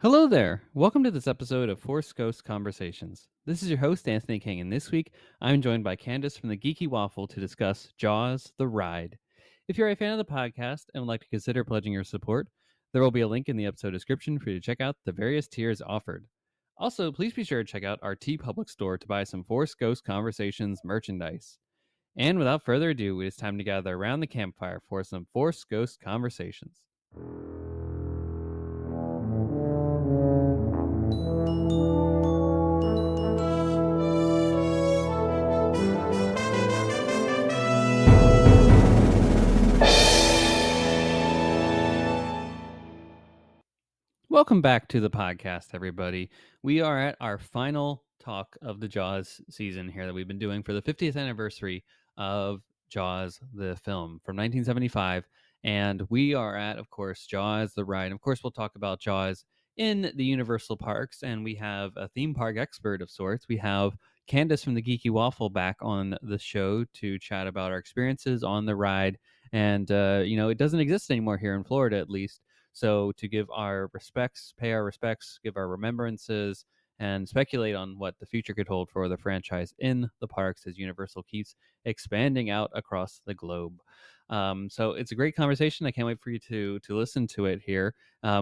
Hello there. Welcome to this episode of Force Ghost Conversations. This is your host, Anthony King, and this week I'm joined by Candace from the Geeky Waffle to discuss Jaws the Ride. If you're a fan of the podcast and would like to consider pledging your support, there will be a link in the episode description for you to check out the various tiers offered. Also, please be sure to check out our T Public store to buy some Force Ghost Conversations merchandise. And without further ado, it is time to gather around the campfire for some Force Ghost Conversations. Welcome back to the podcast, everybody. We are at our final talk of the Jaws season here that we've been doing for the 50th anniversary of Jaws, the film from 1975. And we are at, of course, Jaws, the ride. Of course, we'll talk about Jaws in the Universal parks. And we have a theme park expert of sorts. We have Candace from the Geeky Waffle back on the show to chat about our experiences on the ride. And, it doesn't exist anymore here in Florida, at least. So to give our respects, pay our respects, give our remembrances, and speculate on what the future could hold for the franchise in the parks as Universal keeps expanding out across the globe. So it's a great conversation. I can't wait for you to listen to it here.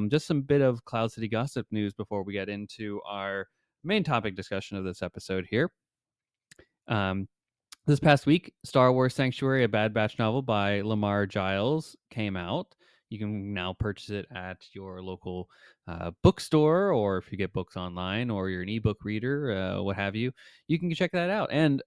Just some bit of Cloud City gossip news before we get into our main topic discussion of this episode here. Um, this past week, Star Wars Sanctuary, a Bad Batch novel by Lamar Giles, came out. You can now purchase it at your local bookstore, or if you get books online, or you're an ebook reader, what have you, you can check that out. And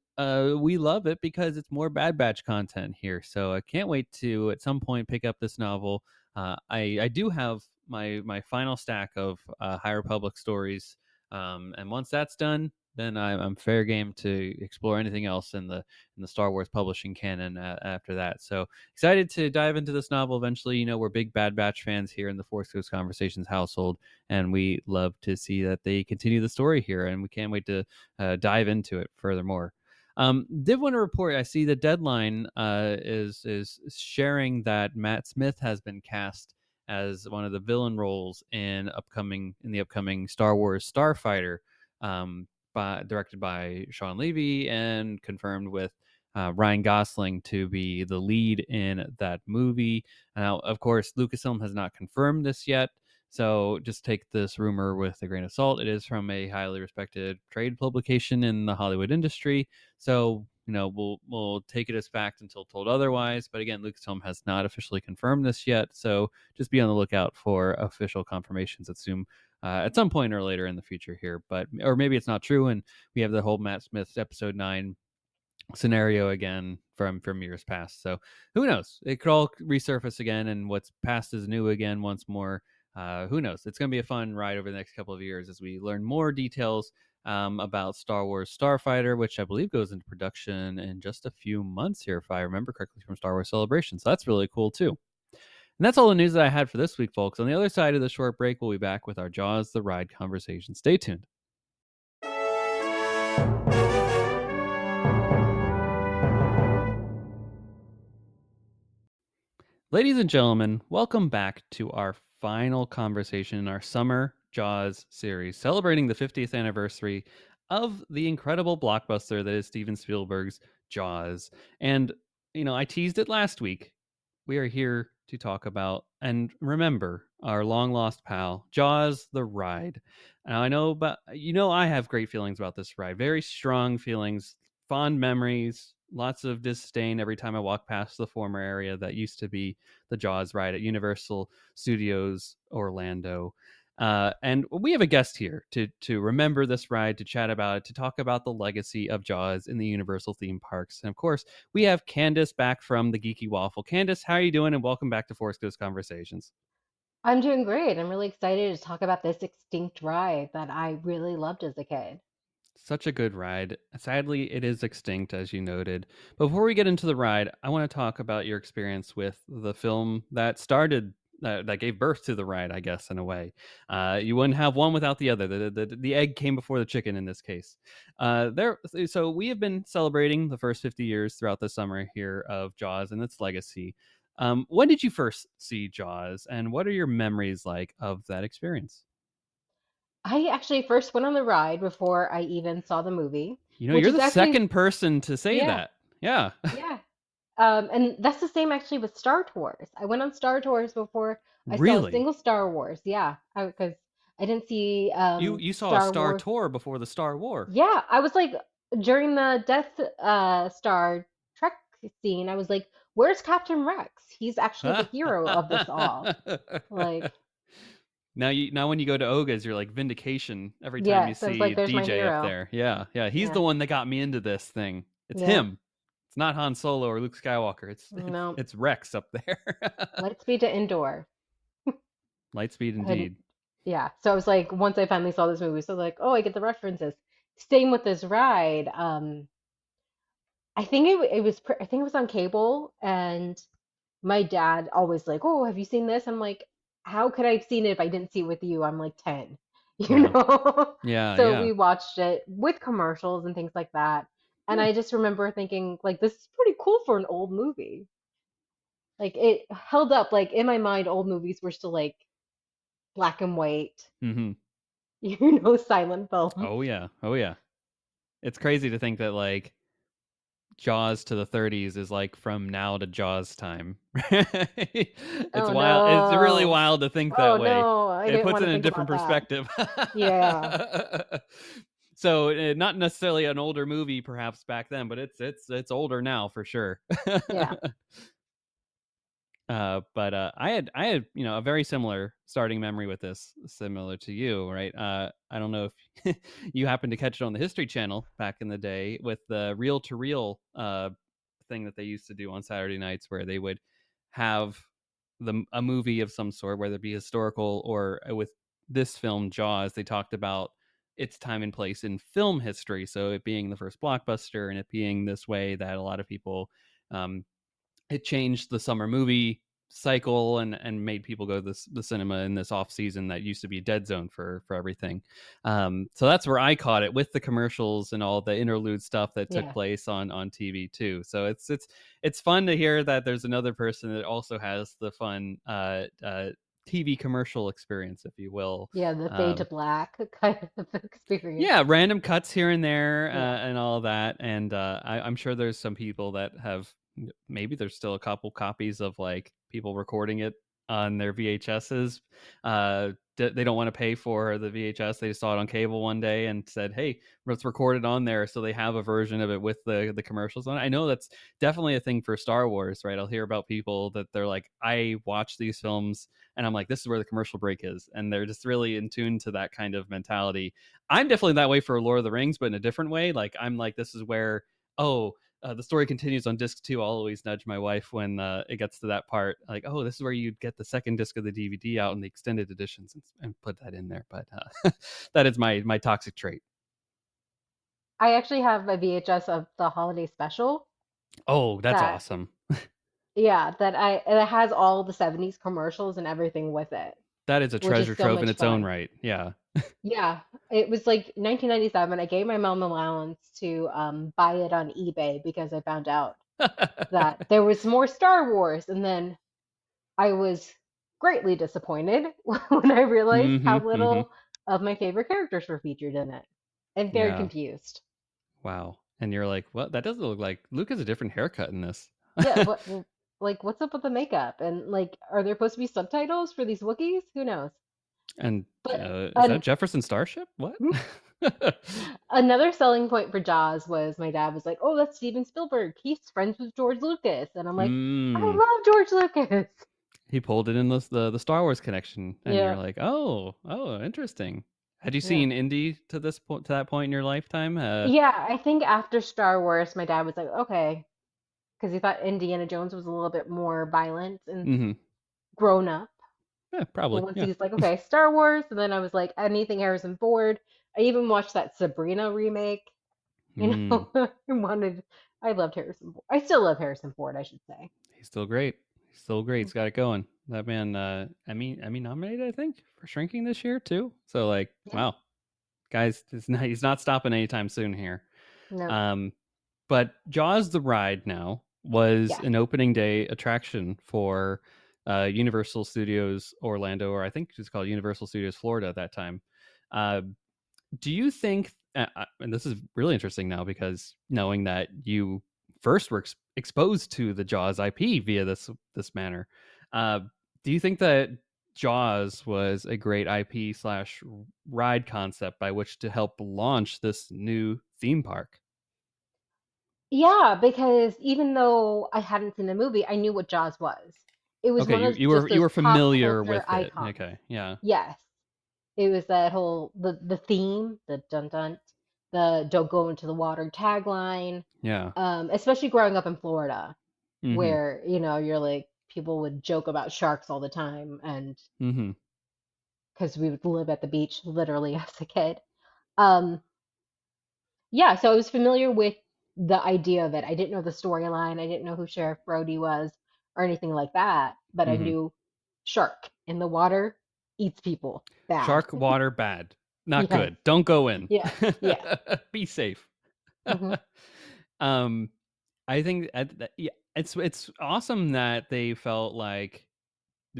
we love it because it's more Bad Batch content here. So I can't wait to, at some point, pick up this novel. I do have my final stack of High Republic stories, and once that's done, then I'm fair game to explore anything else in the Star Wars publishing canon after that. So excited to dive into this novel eventually. We're big Bad Batch fans here in the Force Ghost Conversations household, and we love to see that they continue the story here, and we can't wait to dive into it furthermore. Did want to report, I see the Deadline is sharing that Matt Smith has been cast as one of the villain roles in the upcoming Star Wars Starfighter, directed by Sean Levy and confirmed with Ryan Gosling to be the lead in that movie. Now, of course, Lucasfilm has not confirmed this yet, so just take this rumor with a grain of salt. It is from a highly respected trade publication in the Hollywood industry, so we'll take it as fact until told otherwise. But again, Lucasfilm has not officially confirmed this yet, so just be on the lookout for official confirmations at some point or later in the future here. But or maybe it's not true, and we have the whole Matt Smith episode 9 scenario again from years past. So who knows? It could all resurface again, and what's past is new again once more. Who knows? It's going to be a fun ride over the next couple of years as we learn more details about Star Wars Starfighter, which I believe goes into production in just a few months here, if I remember correctly, from Star Wars Celebration. So that's really cool too. And that's all the news that I had for this week, folks. On the other side of the short break, we'll be back with our Jaws the Ride conversation. Stay tuned. Ladies and gentlemen, welcome back to our final conversation in our summer Jaws series, celebrating the 50th anniversary of the incredible blockbuster that is Steven Spielberg's Jaws. And, I teased it last week. We are here to talk about and remember our long lost pal, Jaws the Ride. Now, I know, but I have great feelings about this ride, very strong feelings, fond memories, lots of disdain every time I walk past the former area that used to be the Jaws ride at Universal Studios Orlando. And we have a guest here to remember this ride, to chat about it, to talk about the legacy of Jaws in the Universal theme parks. And of course, we have Candace back from the Geeky Waffle. Candace, how are you doing? And welcome back to Force Ghost Conversations. I'm doing great. I'm really excited to talk about this extinct ride that I really loved as a kid. Such a good ride. Sadly, it is extinct, as you noted. Before we get into the ride, I want to talk about your experience with the film that started, that gave birth to the ride, I guess, in a way. You wouldn't have one without the other. The egg came before the chicken in this case. So we have been celebrating the first 50 years throughout the summer here of Jaws and its legacy. When did you first see Jaws, and what are your memories like of that experience? I actually first went on the ride before I even saw the movie, You know, which you're is the actually, second person to say yeah, that. Yeah. yeah. And that's the same actually with Star Tours. I went on Star Tours before I saw a Really? single Star Wars. Yeah, because I didn't see You saw a Star Star Wars. Tour before the Star War. Yeah, I was like during the Death Star Trek scene, I was like, "Where's Captain Rex? He's actually the hero of this all." Like, Now when you go to Oga's, you're like vindication every time you yes, I was see like, "There's my DJ up hero." there. Yeah, yeah. He's the Yeah, one that got me into this thing. It's yeah. him. It's not Han Solo or Luke Skywalker. It's it's No, it's Rex up there. Lightspeed to Endor. Lightspeed And indeed. yeah, so I was like, once I finally saw this movie, so like, oh, I get the references. Same with this ride. I think I think it was on cable, and my dad always like, oh, have you seen this? I'm like, how could I have seen it if I didn't see it with you? I'm like 10, you Yeah. know? Yeah, So yeah. we watched it with commercials and things like that. And Yeah. I just remember thinking, like, this is pretty cool for an old movie. Like it held up. Like in my mind, old movies were still like black and white, Mhm. silent films. Oh yeah. Oh yeah. It's crazy to think that like Jaws to the 30s is like from now to Jaws time. It's Oh wild. It's really no. wild to think Oh that way. no, I It didn't puts want it to in a think different about that. perspective. Yeah. So not necessarily an older movie perhaps back then, but it's older now for sure. Yeah. But I had a very similar starting memory with this, similar to you, right? I don't know if you happened to catch it on the History Channel back in the day with the reel to reel thing that they used to do on Saturday nights, where they would have a movie of some sort, whether it be historical or with this film Jaws, they talked about its time and place in film history. So it being the first blockbuster and it being this way that a lot of people um, it changed the summer movie cycle and made people go to the cinema in this off season that used to be a dead zone for everything. So that's where I caught it with the commercials and all the interlude stuff that took Yeah. place on TV too. So it's fun to hear that there's another person that also has the fun TV commercial experience, if you will. Yeah, the fade to Um, black kind of experience. yeah, random cuts here and there Yeah. and all that, and I'm sure there's some people that have maybe there's still a couple copies of like people recording it on their VHSs. They don't want to pay for the VHS. They saw it on cable one day and said, "Hey, let's record it on there." So they have a version of it with the commercials on it. I know that's definitely a thing for Star Wars, right? I'll hear about people that they're like, "I watch these films." And I'm like, this is where the commercial break is. And they're just really in tune to that kind of mentality. I'm definitely that way for Lord of the Rings, but in a different way. Like I'm like, this is where the story continues on disc two. I'll always nudge my wife when it gets to that part. Like, oh, this is where you get the second disc of the DVD out in the extended editions and put that in there. But that is my toxic trait. I actually have a VHS of the holiday special Oh, that's that, awesome. yeah, that has all the 70s commercials and everything with it, That is a which is treasure so trove in much its own fun. right. Yeah. Yeah, it was like 1997. I gave my mom allowance to buy it on eBay because I found out that there was more Star Wars, and then I was greatly disappointed when I realized Mm-hmm. how Mm-hmm. little of my favorite characters were featured in it, and very Yeah. confused. Wow. And you're like, what? That doesn't look like Luke has a different haircut in this. Yeah, like what's up with the makeup? And like, are there supposed to be subtitles for these Wookiees? Who knows? And But is that Jefferson Starship? What? another selling point for Jaws was my dad was like, "Oh, that's Steven Spielberg. He's friends with George Lucas." And I'm like, "I mm. love George Lucas." He pulled it in the Star Wars connection, and you're Yeah. like, oh, interesting. Had you Yeah. seen Indy to this point to that point in your lifetime? Yeah, I think after Star Wars, my dad was like, "Okay," because he thought Indiana Jones was a little bit more violent and Mm-hmm. grown up. Yeah, But probably. once Yeah. he's like, "Okay, Star Wars," and then I was like, anything Harrison Ford. I even watched that Sabrina remake. You Mm. know, I wanted, I loved Harrison Ford. I still love Harrison Ford, I should say. He's still great. He's still great. He's got it going. That man, Emmy nominated, I think, for Shrinking this year too. So like, Yeah. wow, guys, he's not stopping anytime soon here. No. Um, but Jaws the ride now was Yeah. an opening day attraction for Universal Studios Orlando, or I think it's called Universal Studios Florida at that time. Uh, do you think, and this is really interesting now because knowing that you first were exposed to the Jaws IP via this manner, uh, do you think that Jaws was a great IP slash ride concept by which to help launch this new theme park? Yeah, because even though I hadn't seen the movie, I knew what Jaws was. It was Okay, one of you just were those pop familiar culture with it. icons. Okay, yeah, Yes. It was that whole the theme, the dun dun, the don't go into the water tagline. yeah. Especially growing up in Florida, Mm-hmm. where, you're like people would joke about sharks all the time, and Mm-hmm. because we would live at the beach literally as a kid. Um, yeah, so I was familiar with the idea of it. I didn't know the storyline. I didn't know who Sheriff Brody was or anything like that, but I Mm-hmm. knew shark in the water eats people. Bad. Shark water bad, not Yes. good. Don't go in. Yeah. Yeah. Be safe. Hmm. um, I think yeah, it's awesome that they felt like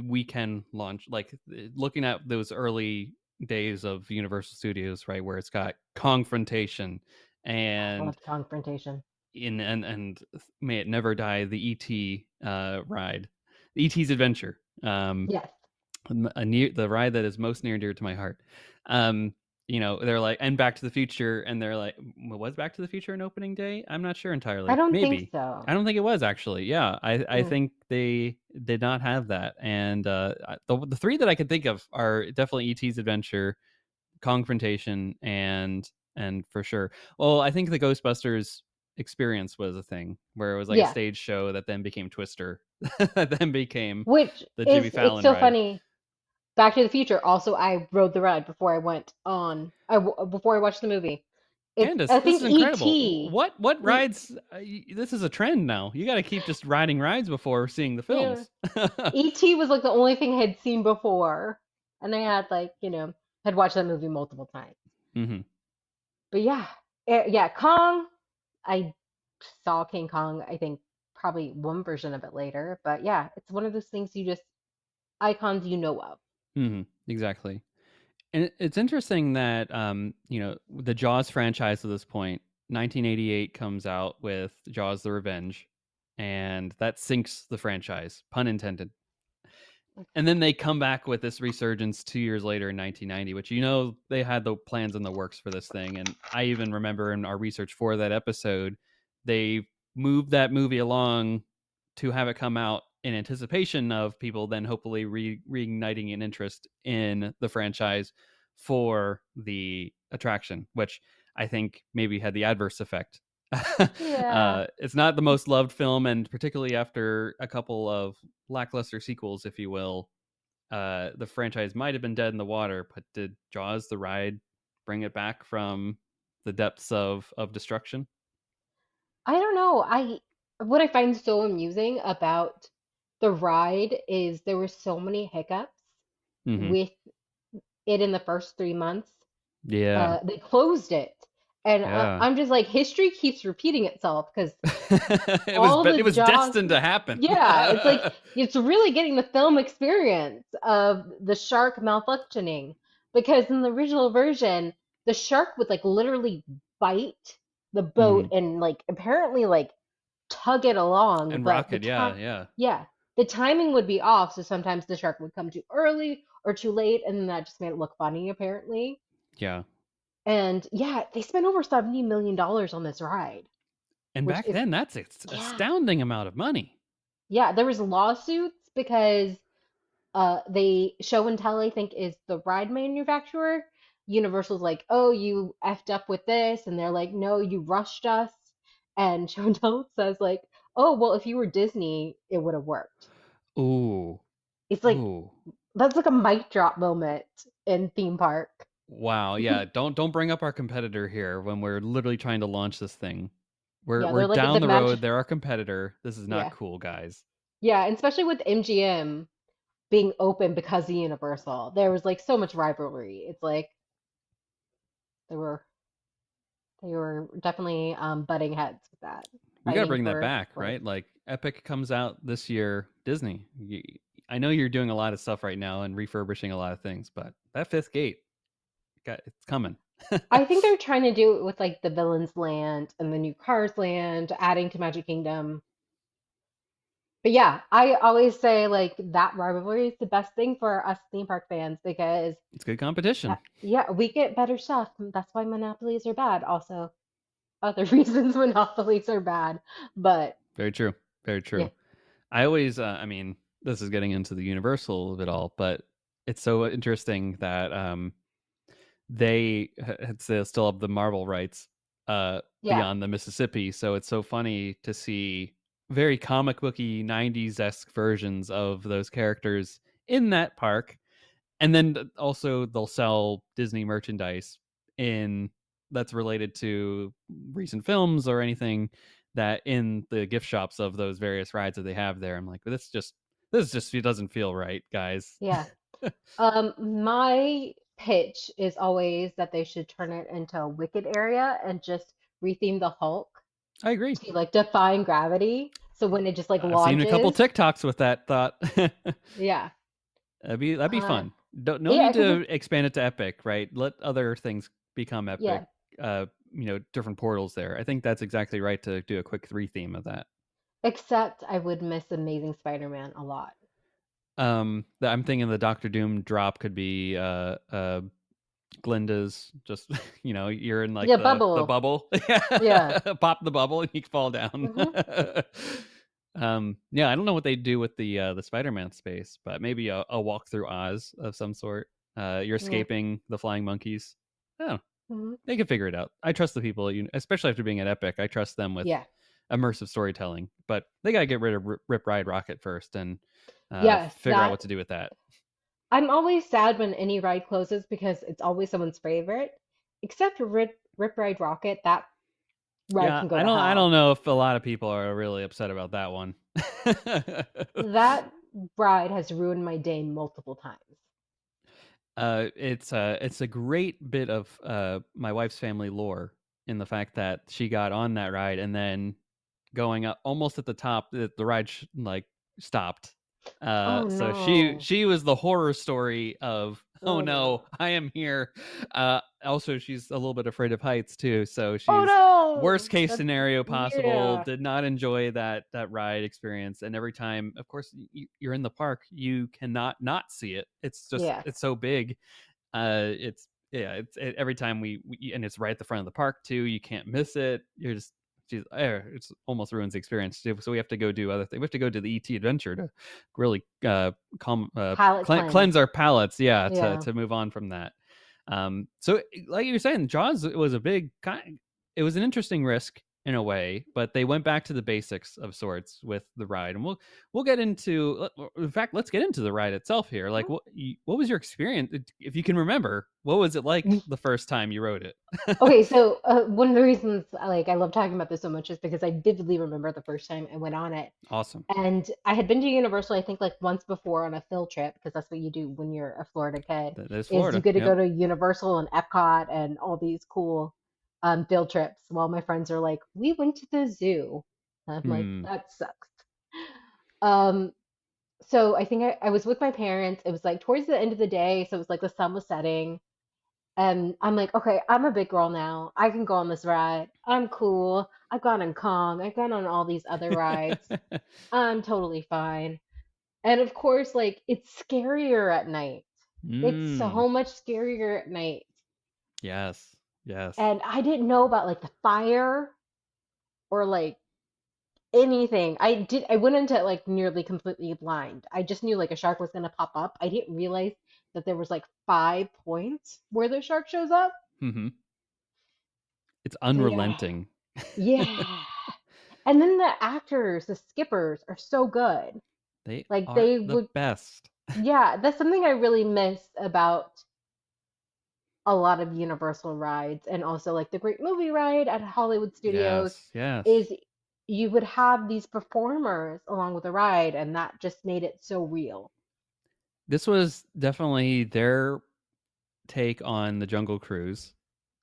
we can launch, like looking at those early days of Universal Studios, right, where it's got confrontation I and loved confrontation. and may it never die, the ET ride, the ET's adventure. Yes. The ride that is most near and dear to my heart. Um, they're like, and Back to the Future, and they're like, was Back to the Future an opening day? I'm not sure I entirely. don't think Maybe. I so. don't think it was actually. Yeah, I Mm. think they did not have that. And the three that I can think of are definitely ET's Adventure, Confrontation, and for sure. Well, I think the Ghostbusters experience was a thing where it was like a Yes. stage show that then became Twister, that then became Which the Jimmy is, it's Fallon so ride. funny. Back to the Future. Also, I rode the ride before I went on. Before I watched the movie. It's, Candace, I this think is incredible. E.T. What rides? This is a trend now. You got to keep just riding rides before seeing the Yeah. films. E.T. was like the only thing I had seen before, and I had like, had watched that movie multiple times. Hmm. But yeah, yeah, Kong. I saw King Kong. I think probably one version of it later, but yeah, it's one of those things you just icons you know of. Hmm. Exactly. And it's interesting that the Jaws franchise at this point, 1988 comes out with Jaws: The Revenge, and that sinks the franchise, pun intended. And then they come back with this resurgence 2 years later in 1990, which they had the plans in the works for this thing. And I even remember in our research for that episode, they moved that movie along to have it come out in anticipation of people then hopefully reigniting an interest in the franchise for the attraction, which I think maybe had the adverse effect. Yeah. It's not the most loved film, and particularly after a couple of lackluster sequels, if you will, the franchise might have been dead in the water. But did Jaws the ride bring it back from the depths of destruction? I don't know. What I find so amusing about the ride is there were so many hiccups Hmm. with it in the first 3 months. Yeah, They closed it, and yeah. I'm just like, history keeps repeating itself because all the It was Jaws, destined to happen. yeah, it's like it's really getting the film experience of the shark malfunctioning, because in the original version, the shark would like literally bite the boat Hmm. and like apparently like tug it along, And but Rocket, yeah, yeah, yeah, the timing would be off, so sometimes the shark would come too early or too late, and then that just made it look funny apparently. yeah. And yeah, they spent over $70 million on this ride, And which back is, then, that's an yeah. astounding amount of money. Yeah, there was lawsuits because they show and tell, I think, is the ride manufacturer. Universal's like, oh, you effed up with this, and they're like, no, you rushed us. And show and tell says like, oh, well, if you were Disney, it would have worked. Ooh, It's like ooh. that's like a mic drop moment in theme park. Wow, yeah. Don't bring up our competitor here when we're literally trying to launch this thing. Yeah, We're they're like down the the match. road. They're our competitor. This is not Yeah, cool, guys. yeah, and especially with MGM being open because of Universal, there was like so much rivalry. It's like they were they were definitely butting heads with that, We got to fighting bring that for back, place. right? Like Epic comes out this year, Disney. I know you're doing a lot of stuff right now and refurbishing a lot of things, but that fifth gate, It's coming. I think they're trying to do it with like the Villains Land and the new Cars Land, adding to Magic Kingdom. But yeah, I always say like that rivalry is the best thing for us theme park fans because It's good competition. yeah, we get better stuff. That's why monopolies are bad. Also, other reasons monopolies are bad. But Very true. Very yeah, true. I always, I mean, this is getting into the universal of it all, but it's so interesting that they still have the Marvel rights yeah, beyond the Mississippi. So it's so funny to see very comic booky 90s esque versions of those characters in that park. And then also they'll sell Disney merchandise in that's related to recent films or anything that in the gift shops of those various rides that they have there. I'm like, this just it doesn't feel right, guys. yeah. My pitch is always that they should turn it into a Wicked area and just retheme the Hulk I agree. to like defying gravity. So when it just like I've seen a couple launches, TikToks with that thought. yeah, That'd be uh, fun. No yeah, need because to it's expand it to epic, right? Let other things become epic. yeah. Different portals there. I think that's exactly right to do a quick three theme of that. Except I would miss Amazing Spider-Man a lot. I'm thinking the Doctor Doom drop could be Glinda's just you're in like Yeah, the Bubble. bubble. Yeah. Pop the bubble and you fall down. Hmm. Yeah, I don't know what they do with the Spider-Man space, but maybe a walk through Oz of some sort. You're Yeah. escaping the flying monkeys. Oh, Hmm. they can figure it out. I trust the people, especially after being at Epic. I trust them with Yeah. immersive storytelling, but they gotta get rid of Rip Ride Rocket first and Yes, figure out what that to do with that. I'm always sad when any ride closes because it's always someone's favorite. Except for Rip Ride Rocket, that ride Yeah, can go I to don't I hell. don't know if a lot of people are really upset about that one. That ride has ruined my day multiple times. It's a great bit of my wife's family lore in the fact that she got on that ride and then going up almost at the top, the ride like stopped. Oh So she no. she was the horror story of oh Oh no, no. I am here. Also, she's a little bit afraid of heights too, so Oh she's worst no. case That's scenario possible. yeah. Did not enjoy that ride experience, and every time, of course, you're in the park, you cannot not see it. It's just Yes. it's so big. It's yeah, every time and it's right at the front of the park too. You can't miss it. You're just geez, it's almost ruins the experience. So we have to go do other things. We have to go to the ET adventure to really calm Palate cleanse. cleanse our palates. Yeah, to Yeah. move on from that. So like you were saying, Jaws was a big kind. It was an interesting risk in a way, but they went back to the basics of sorts with the ride, and we'll get into. In fact, let's get into the ride itself here. Like, what was your experience, if you can remember? What was it like Mhm. the first time you rode it? Okay, so one of the reasons I love talking about this so much is because I vividly remember the first time I went on it. Awesome. And I had been to Universal, I think like once before on a field trip, because that's what you do when you're a Florida kid, That is is you Florida. get to go Yep. to Universal and Epcot and all these cool field trips while my friends are like, we went to the zoo. I'm like, Hmm. that sucks. Um, so I think I was with my parents. It was like towards the end of the day, so it was like the sun was setting. And I'm like, okay, I'm a big girl now. I can go on this ride. I'm cool. I've gone on Kong. I've gone on all these other rides. I'm totally fine. And of course, like it's scarier at night. It's Hmm. so much scarier at night. Yes. Yes. And I didn't know about like the fire or like anything. I went into it like nearly completely blind. I just knew like a shark was gonna pop up. I didn't realize that there was like 5 points where the shark shows up. Hmm. It's So yeah. unrelenting. Yeah. And then the actors, the skippers are so good. They Like are they the would best. yeah, that's something I really miss about a lot of Universal rides and also like the Great Movie Ride at Hollywood Studios Yes. Yes. is you would have these performers along with the ride and that just made it so real. This was definitely their take on the Jungle Cruise,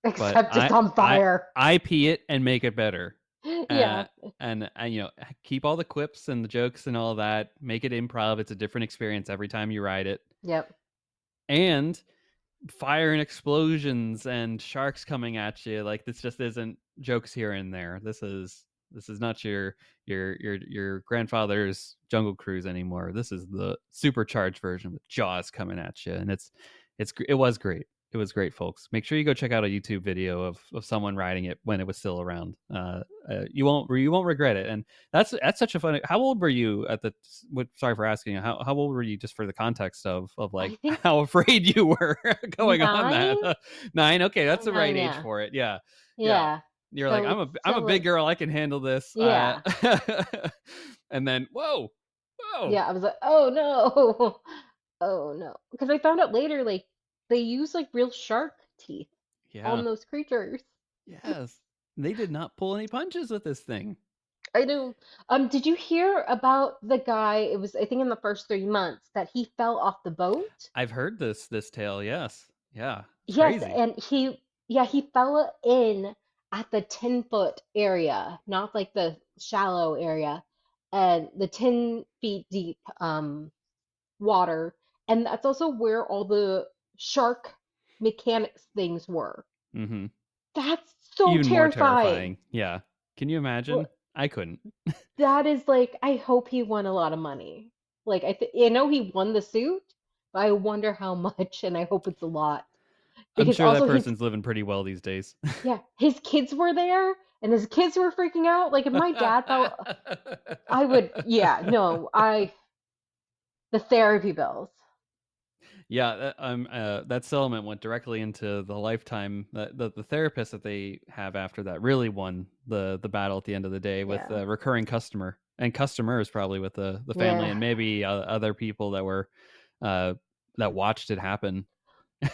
but Except it's on fire. I pee it and make it better. Uh, Yeah. and keep all the quips and the jokes and all that. Make it improv. It's a different experience every time you ride it. Yep. And fire and explosions and sharks coming at you. Like this just isn't jokes here and there. This is not your grandfather's Jungle Cruise anymore. This is the supercharged version with Jaws coming at you, and it was great. It was great, folks. Make sure you go check out a YouTube video of someone riding it when it was still around. You won't regret it. And that's such a funny. How old were you at the? Sorry for asking. How old were you, just for the context of I like think how afraid you were going on nine, that? 9. Okay, that's the right 9, age yeah, for it. Yeah, yeah. yeah. You're like, So I'm it's a still big like, girl. I can handle this. yeah, And then whoa. yeah. I was like, oh no, oh no, because I found out later, like they use like real shark teeth Yeah. on those creatures. Yes. They did not pull any punches with this thing. I know. Did you hear about the guy? It was, I think, in the first 3 months that he fell off the boat. I've heard this tale. Yes. Yeah. It's Yes, crazy. and he fell in at the 10-foot area, not like the shallow area, and the 10 feet deep water. And that's also where all the shark mechanics things were. Mm-hmm. That's so Even more terrifying. terrifying. Yeah. Can you Well, imagine? I couldn't. that is like, I hope he won a lot of money. Like I know he won the suit, but I wonder how much, and I hope it's a lot. I'm Because sure that also person's living pretty well these days. his kids were there, and his kids were freaking out. Like if my dad felt, I would, yeah, no, the therapy bills. Yeah, that settlement went directly into the lifetime. The therapist that they have after that really won the battle at the end of the day, with Yeah. a recurring customer and customers, probably with the family Yeah. and maybe other people that were uh, that watched it happen.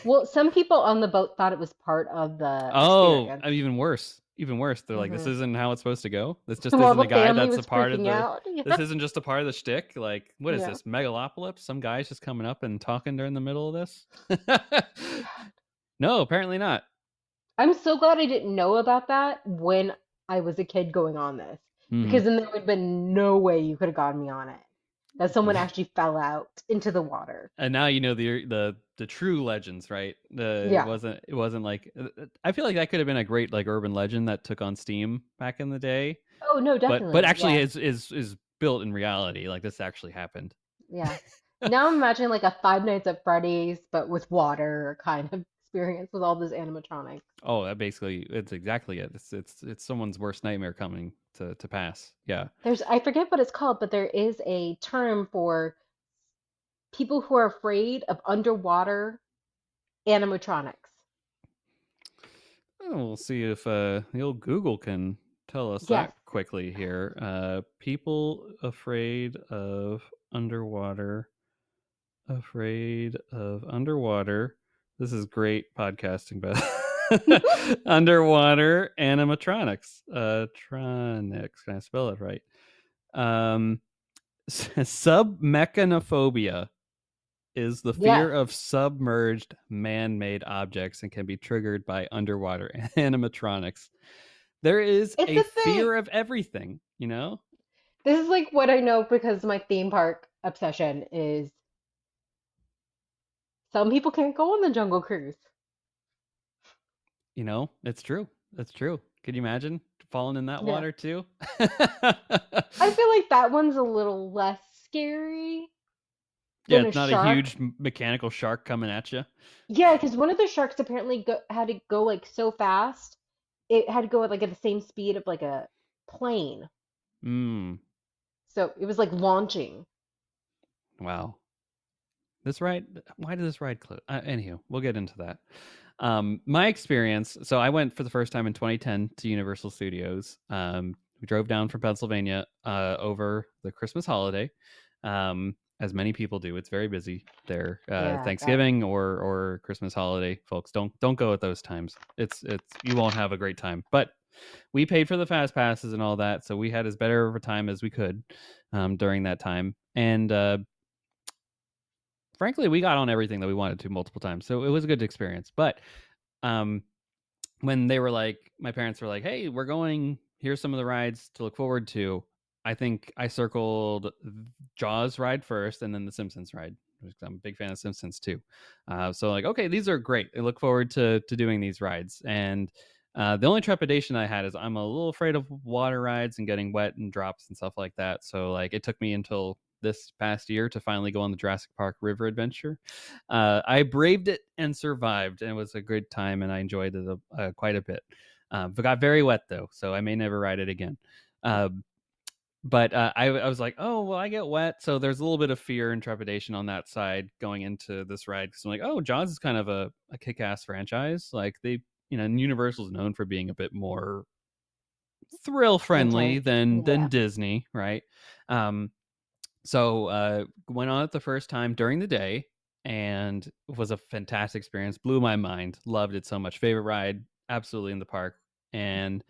Well, some people on the boat thought it was part of the Oh, experience. even worse. Even worse. They're like, this Hmm. isn't how it's supposed to go. This just While isn't the a guy family that's a was part of freaking the. out. This Yeah. isn't just a part of the shtick. Like, what is Yeah. this, megalopolis? Some guy's just coming up and talking during the middle of this. No, apparently not. I'm so glad I didn't know about that when I was a kid going on this, Hmm. because then there would have been no way you could have gotten me on it. That someone actually fell out into the water. And now you know the true legends, right? Yeah. It wasn't like, I feel like that could have been a great like urban legend that took on steam back in the day, Oh no, but definitely. actually Yeah. is built in reality. Like this actually happened. Yeah. Now I'm imagining like a Five Nights at Freddy's, but with water kind of experience with all those animatronics. Oh, that basically, it's exactly it. It's someone's worst nightmare coming to pass. Yeah. I forget what it's called, but there is a term for people who are afraid of underwater animatronics. Oh, we'll see if the old Google can tell us Yes. that quickly here. People afraid of underwater. Afraid of underwater. This is great podcasting, but underwater animatronics. Tronics. Can I spell it right? Um, submechanophobia is the Yes. fear of submerged man-made objects and can be triggered by underwater animatronics. There is It's a a thing. fear of everything, you know? This is like what I know because my theme park obsession is some people can't go on the Jungle Cruise. You know, it's true. It's true. Could you imagine falling in that Yeah. water too? I feel like that one's a little less scary Yeah, than a it's not a shark. huge mechanical shark coming at you. Yeah, because one of the sharks apparently had to go like so fast, it had to go at like at the same speed of like a plane. Mm, So it was like launching. wow. This ride, why did this ride close? Anywho, we'll get into that. My experience, so I went for the first time in 2010 to Universal Studios. We drove down from Pennsylvania over the Christmas holiday, as many people do. It's very busy there. Yeah, I bet. Thanksgiving or Christmas holiday, folks, don't go at those times. It's you won't have a great time. But we paid for the fast passes and all that, so we had as better of a time as we could during that time. And frankly, we got on everything that we wanted to multiple times, so it was a good experience. But um, when they were like, my parents were like, "Hey, we're going. Here's some of the rides to look forward to." I think I circled Jaws ride first, and then the Simpsons ride. I'm a big fan of Simpsons too. So like, okay, these are great. I look forward to doing these rides. And the only trepidation I had is I'm a little afraid of water rides and getting wet and drops and stuff like that. So like, it took me until this past year to finally go on the Jurassic Park River Adventure. I braved it and survived, and it was a good time, and I enjoyed it quite a bit. But got very wet though, so I may never ride it again. Um, but I was like, oh well, I get wet, so there's a little bit of fear and trepidation on that side going into this ride because I'm like, oh, Jaws is kind of a kick-ass franchise. Like they, and Universal's known for being a bit more thrill friendly Intense. than Yeah. Disney, right? Um, so went on it the first time during the day, and it was a fantastic experience. Blew my mind. Loved it so much. Favorite ride, absolutely in the park. And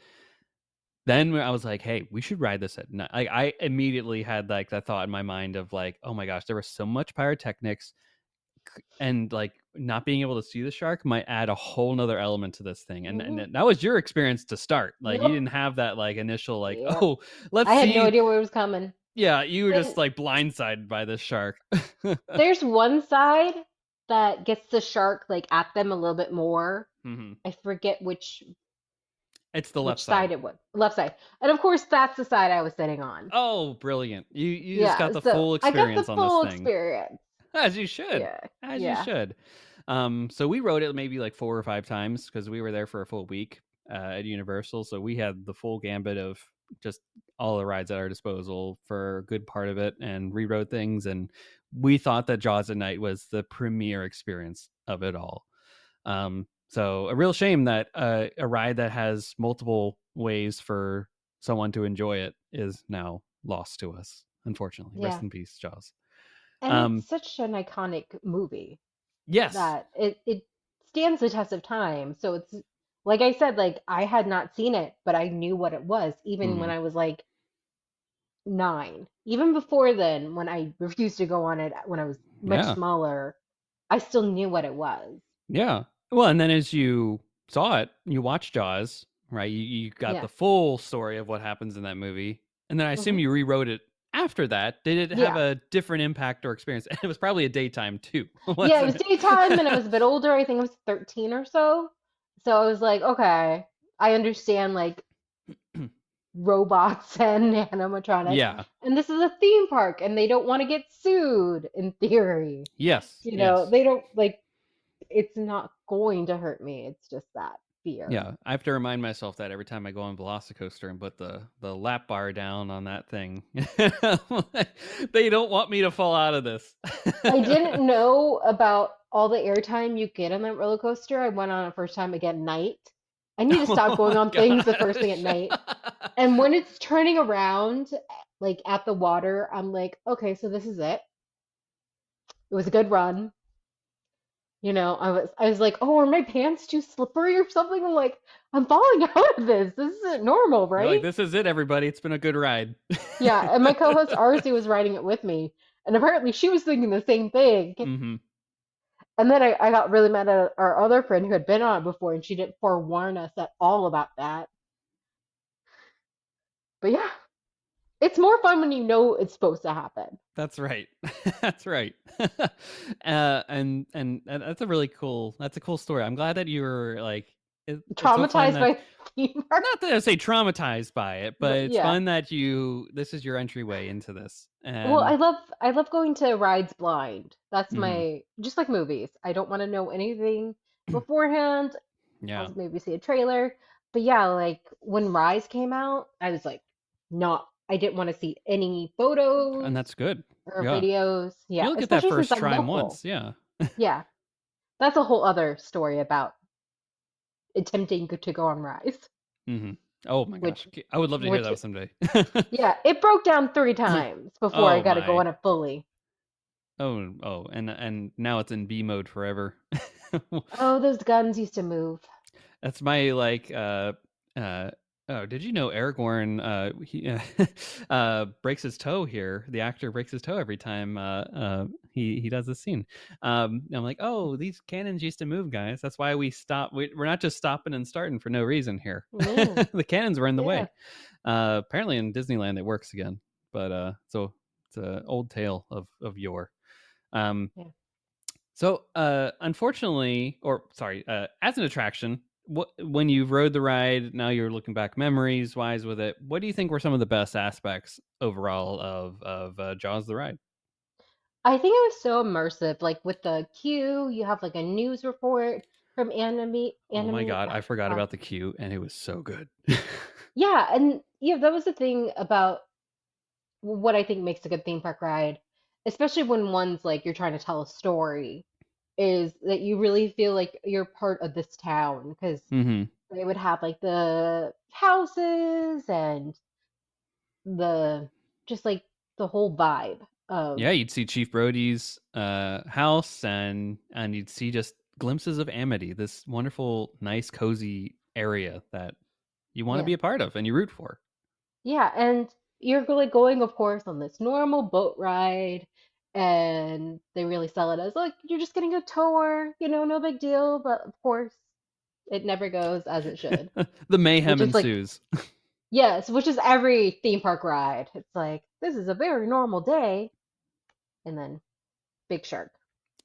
then I was like, "Hey, we should ride this at night." Like, I immediately had like that thought in my mind of like, "Oh my gosh, there was so much pyrotechnics, and like not being able to see the shark might add a whole nother element to this thing." And Hmm. that was your experience to start. Like, you Yep. didn't have that like initial like, Yep. "Oh, let's I had no see." idea where it was coming. Yeah, you were just And like blindsided by this shark. there's one side that gets the shark like at them a little bit more. Hmm. I forget It's the left which side. side it was. Left side. And of course that's the side I was sitting on. Oh, brilliant. You just got Yeah, the so full I got the experience on this full thing. experience. As you should. Yeah. As you Yeah. should. So we rode it maybe like 4 or 5 times because we were there for a full week at Universal. So we had the full gambit of just all the rides at our disposal for a good part of it and rewrote things. And we thought that Jaws at Night was the premier experience of it all. So a real shame that a ride that has multiple ways for someone to enjoy it is now lost to us. Unfortunately, rest Yeah. in peace, Jaws. And Um, it's such an iconic movie yes. that it stands the test of time. So it's like I said, like I had not seen it, but I knew what it was even when Hmm. I was like 9. Even before then, when I refused to go on it when I was much Yeah. smaller, I still knew what it was. Yeah. Well, and then as you saw it, you watched Jaws, right? You got Yeah. the full story of what happens in that movie, and then I assume Hmm. you rewrote it after that. Did it have Yeah. a different impact or experience? It was probably a daytime too, Yeah, it was wasn't daytime and I was a it? bit older. I think I was 13 or so. So I was like, okay, I understand like robots and animatronics. Yeah. And this is a theme park and they don't want to get sued in theory. Yes. You know, Yes. they don't like it's not going to hurt me. It's just that fear. Yeah, I have to remind myself that every time I go on Velocicoaster and put the lap bar down on that thing. They don't want me to fall out of this. I didn't know about all the airtime you get on that roller coaster. I went on it first time again night. I need to stop Oh going my on things the first thing gosh. at night. And when it's turning around, like at the water, I'm like, okay, so this is it. It was a good run. You know, I was like, oh, are my pants too slippery or something? I'm like, I'm falling out of this. This isn't normal, You're like, right? this is it, everybody. It's been a good ride. Yeah, and my co-host Arzu was riding it with me, and apparently she was thinking the same thing. Hmm. And then I got really mad at our other friend who had been on it before, and she didn't forewarn us at all about that. But yeah, it's more fun when you know it's supposed to happen. That's right. That's right. And that's a really cool. That's a cool story. I'm glad that you were like. It's so fun Traumatized that by theme park, not that I say traumatized by it, but but it's yeah. fun that this is your entryway into this. Well, And I love going to rides blind. That's mhm, my just like movies. I don't want to know anything beforehand. yeah, I'll maybe see a trailer. But yeah, like when Rise came out, I was like not I didn't want to see any and photos that's good. or Yeah, videos. Yeah, you'll get that especially since first I'm try local. once. Yeah. Yeah. That's a whole other story about attempting to go on Rise, Hmm. Oh my which gosh, I would love to hear which that someday. yeah, it broke down 3 times before I Oh got to go my. on it fully. Oh, and now it's in B mode forever. Oh, those guns used to move. That's my like uh oh, did you know Aragorn he breaks his toe here. The actor breaks his toe every time he does this scene. I'm like, "Oh, these cannons used to move, guys. That's why we stop we're not just stopping and starting for no reason here." Yeah, The cannons were in the yeah. way. Apparently in Disneyland it works again. But so it's an old tale of yore. Yeah. So, unfortunately, or sorry, as an attraction, what when you rode the ride, now you're looking back memories wise with it. What do you think were some of the best aspects overall of Jaws the ride? I think it was so immersive. Like with the queue, you have like a news report from Oh my enemy. god, I forgot God. about the queue, and it was so good. Yeah, and yeah, that was the thing about what I think makes a good theme park ride, especially when one's like you're trying to tell a story, is that you really feel like you're part of this town because hmm they would have like the houses and the just like the whole vibe of Yeah, you'd see Chief Brody's house, and you'd see just glimpses of Amity, this wonderful, nice, cozy area that you want to yeah. be a part of and you root for. Yeah, and you're like going, of course, on this normal boat ride, and they really sell it as like you're just getting a tour, no big deal. But of course, it never goes as it should, The mayhem which is like, ensues. yes, which is every theme park ride. It's like, this is a very normal day, and then big shark.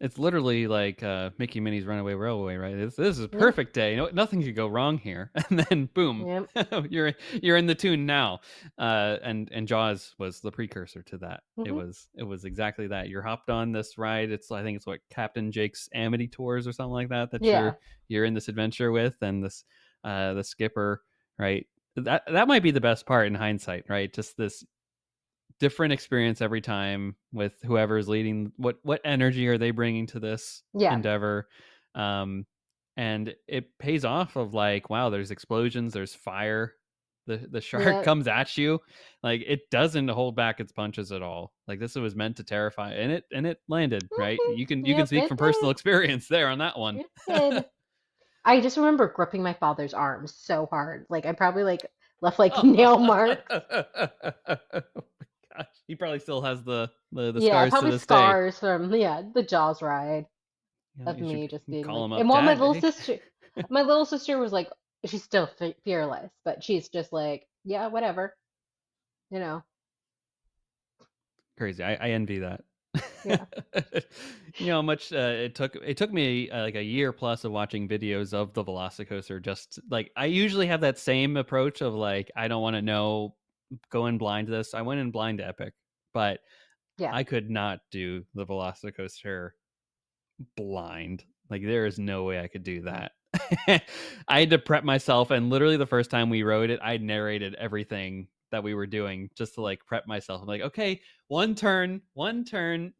It's literally like Mickey Minnie's Runaway Railway, right? This is a Yep, perfect day. Nothing could go wrong here. And then boom, yep, you're in the tune now. And Jaws was the precursor to that. hmm It was exactly that. You're hopped on this ride. I think it's what Captain Jake's Amity Tours or something like that that yeah, you're in this adventure with, and this the skipper, right? That might be the best part in hindsight, right? Just this different experience every time with whoever's leading. What energy are they bringing to this yeah, endeavor? um and it pays off of like, wow, there's explosions, there's fire, the shark yeah, comes at you, like it doesn't hold back its punches at all. Like this was meant to terrify, and it landed, right? You can yep, speak it from personal did, experience there on that one. it did. I just remember gripping my father's arms so hard. Like I probably like left like Oh nail marks. gosh, he probably still has the Yeah, scars to probably this day. scars from the Jaws ride You know, of you should me just being call like, him and up, while Dad. Hey. my little sister was like, she's still fearless, but she's just like, yeah, whatever, you know, Crazy. I envy that. yeah, You know how much it took me like a year plus of watching videos of the Velocicoaster. Just like I usually have that same approach of like, I don't want to know, go in blind to this. I went in blind to Epic, but yeah, I could not do the Velocicoaster blind. Like there is no way I could do that. I had to prep myself, and literally the first time we rode it, I narrated everything that we were doing just to like prep myself. I'm like, okay, one turn,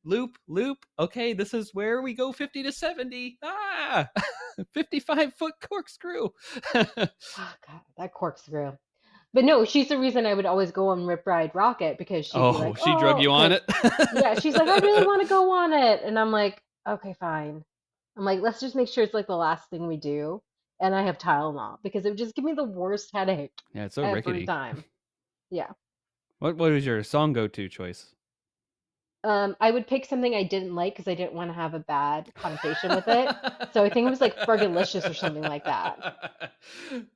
loop, loop. Okay, this is where we go 50 to 70. 55-foot corkscrew. oh God, that corkscrew. But no, she's the reason I would always go on Rip Ride Rocket because she'd be Oh, like, she drug oh, you on because it. yeah, she's like, I really want to go on it, and I'm like, okay, fine. I'm like, let's just make sure it's like the last thing we do, and I have Tylenol because it would just give me the worst headache Yeah, it's so every rickety. time. Yeah. What was your song go to choice? I would pick something I didn't like because I didn't want to have a bad connotation with it. So I think it was like Fergalicious or something like that.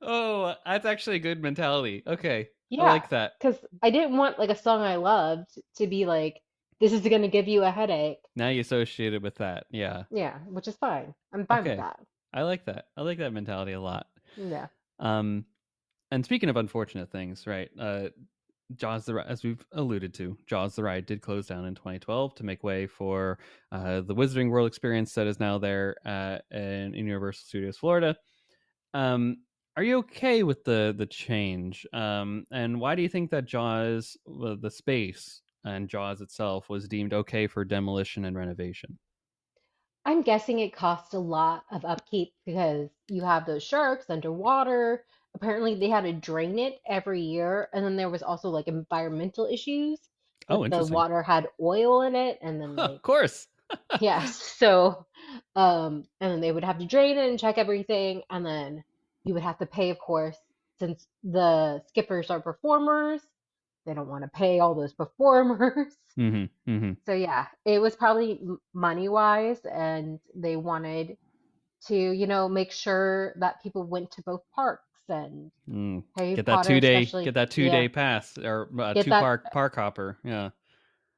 Oh, that's actually a good mentality. Okay, I Yeah, like that. because I didn't want like a song I loved to be like, this is gonna give you a headache. Now you associate it with that. Yeah. Yeah, which is fine. I'm fine with Okay. that. I like that. I like that mentality a lot. Yeah. Um, and speaking of unfortunate things, right? Jaws the Ride, as we've alluded to, Jaws the Ride did close down in 2012 to make way for the Wizarding World experience that is now there in Universal Studios Florida. Um, are you okay with the change? And why do you think that Jaws, the space and Jaws itself, was deemed okay for demolition and renovation? I'm guessing it costs a lot of upkeep because you have those sharks underwater. Apparently, they had to drain it every year. And then there was also like environmental issues Oh, that the interesting. water had oil in it. And then, Huh, like, of course. yes. So, and then they would have to drain it and check everything. And then you would have to pay, of course, since the skippers are performers, they don't want to pay all those performers. Mm-hmm. Mm-hmm. So yeah, it was probably money wise, and they wanted to, make sure that people went to both parks and Harry Get that Potter, especially, get that two yeah, day pass, or get two that, park hopper. Yeah.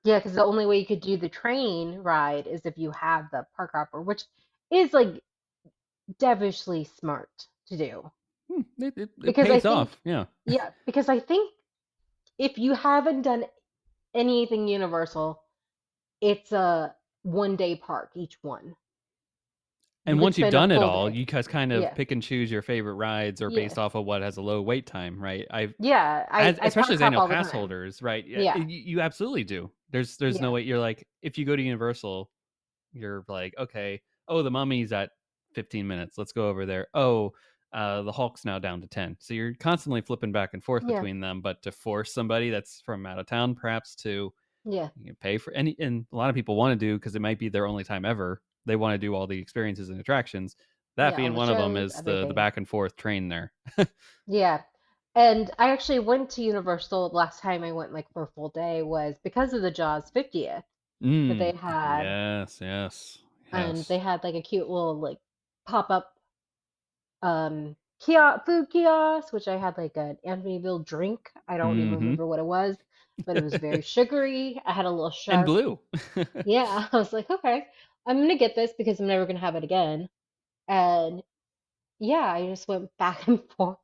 Yeah, because the only way you could do the train ride is if you have the park hopper, which is like devilishly smart to do. It Because I pays think, off. Yeah. yeah, because I think if you haven't done anything Universal, it's a 1 day park, each one. You And could once you've spend a done it full all, day. you guys kind of Yeah. pick and choose your favorite rides or Yeah. based off of what has a low wait time, right? Yeah. As I especially park as hop annual all the pass time. holders, right? Yeah, Yeah. you absolutely do. There's no Yeah. way you're like if you go to Universal, you're like, okay, oh, the mummy's at 15 minutes. Let's go over there. Oh, the Hulk's now down to 10. So you're constantly flipping back and forth Yeah. between them. But to force somebody that's from out of town, perhaps to Yeah. pay for any, and a lot of people want to do because it might be their only time ever. They want to do all the experiences and attractions. That Yeah. All being the one of them shows, is the everything. back and forth train there. Yeah. And I actually went to Universal last time I went like for a full day was because of the Jaws 50th that they had. Yes, yes, And yes. they had like a cute little like pop-up food kiosk, which I had like an Amityville drink. I don't even Mm-hmm. remember what it was, but it was very sugary. I had a little And shark. blue. Yeah, I was like, okay, I'm gonna get this because I'm never gonna have it again. And yeah, I just went back and forth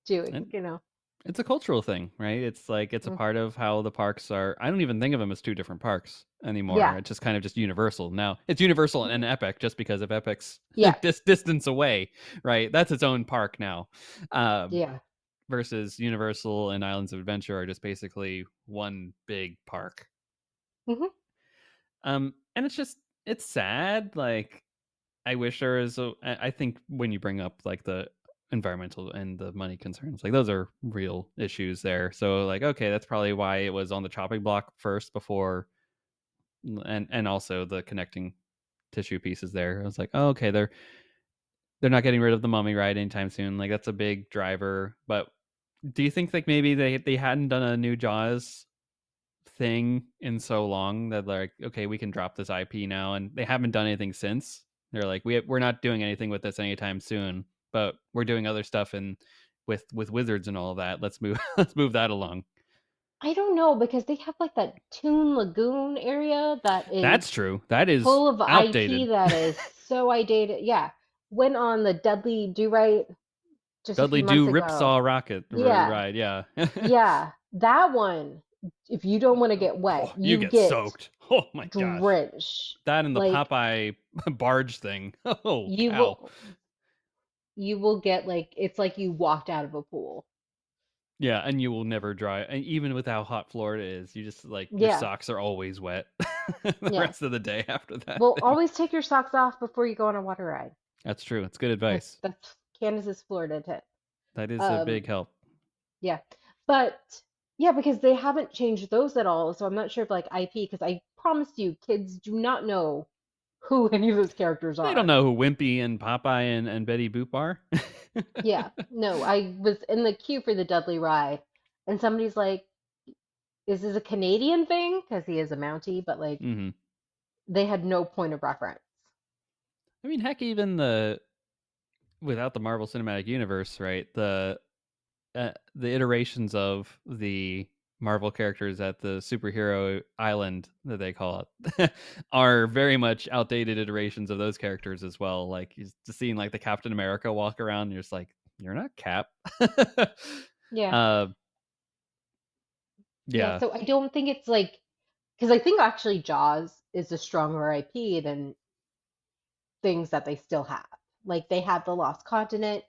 doing, And you know. it's a cultural thing, right? It's like it's a Mm. part of how the parks are. I don't even think of them as two different parks anymore. Yeah. It's just kind of just Universal now. It's Universal and Epic just because of Epic's Yeah. distance away, right? That's its own park now. Um, Yeah. versus Universal and Islands of Adventure are just basically one big park. Hmm. And it's just it's sad. Like I wish there was a. I think when you bring up like the environmental and the money concerns, like those are real issues there. So like, okay, that's probably why it was on the chopping block first before, and also the connecting tissue pieces there. I was like, oh, okay, they're not getting rid of the mummy ride anytime soon. Like that's a big driver. But do you think like maybe they hadn't done a new Jaws thing in so long that like okay we can drop this IP now and they haven't done anything since. They're like we're not doing anything with this anytime soon, but we're doing other stuff and with wizards and all of that. Let's move let's move that along. I don't know because they have like that Toon Lagoon area that is That's true. That is full of IP outdated. that is so outdated. Yeah. Went on the Dudley Do Right just a Dudley few months Do ago. Ripsaw Rocket Yeah. ride, yeah. Yeah. That one, if you don't want to get wet, Oh, you you get get soaked. Oh my gosh. drenched. That and the Like Popeye barge thing. Oh you cow. will you will get like it's like you walked out of a pool. Yeah, and you will never dry. And even with how hot Florida is, you just like your Yeah. socks are always wet the Yeah. rest of the day after that Well, thing. always take your socks off before you go on a water ride. That's true. It's good advice. That's Candace's Florida tip. That is a Um, big help. yeah. But yeah, because they haven't changed those at all, so I'm not sure if like IP, because I promise you, kids do not know who any of those characters They don't are. know who Wimpy and Popeye and Betty Boop are. Yeah. No, I was in the queue for the Dudley ride, and somebody's like, "Is this a Canadian thing?" Because he is a Mountie, but like hmm they had no point of reference. I mean, heck, even the without the Marvel Cinematic Universe, right? The iterations of the Marvel characters at the superhero island that they call it are very much outdated iterations of those characters as well. Like just seeing like the Captain America walk around, you're just like, you're not Cap. Yeah. uh, Yeah. yeah. So I don't think it's like because I think actually Jaws is a stronger IP than things that they still have. Like they have the Lost Continent,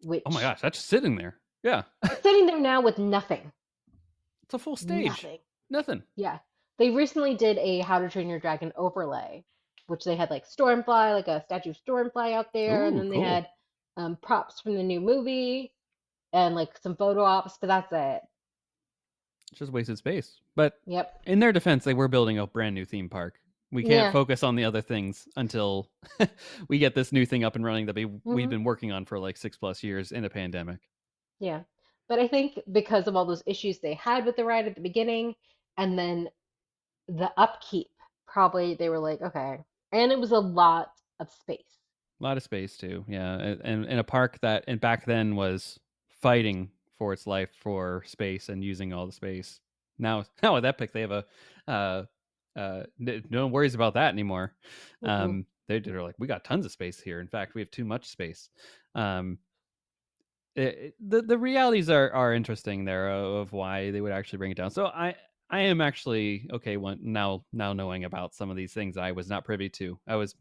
Oh my which gosh, that's just sitting there. Yeah, it's sitting there now with nothing. it's a full stage. Nothing. Nothing. Yeah. They recently did a How to Train Your Dragon overlay, which they had like Stormfly, like a statue of Stormfly out there, and Ooh, then they cool. had props from the new movie and like some photo ops, but that's it. It's just wasted space. But Yep. in their defense, they were building a brand new theme park. We can't Yeah. focus on the other things until we get this new thing up and running that we've Hmm. been working on for like 6+ years in a pandemic. Yeah. But I think because of all those issues they had with the ride at the beginning, and then the upkeep, probably they were like, okay. And it was a lot of space. A lot of space too, yeah, and in a park that and back then was fighting for its life for space and using all the space. now with Epic, they have a no worries about that anymore. Mm-mm. They're like, we got tons of space here. In fact, we have too much space. Um, the realities are interesting there of why they would actually bring it down. So I am actually okay now knowing about some of these things I was not privy to. I was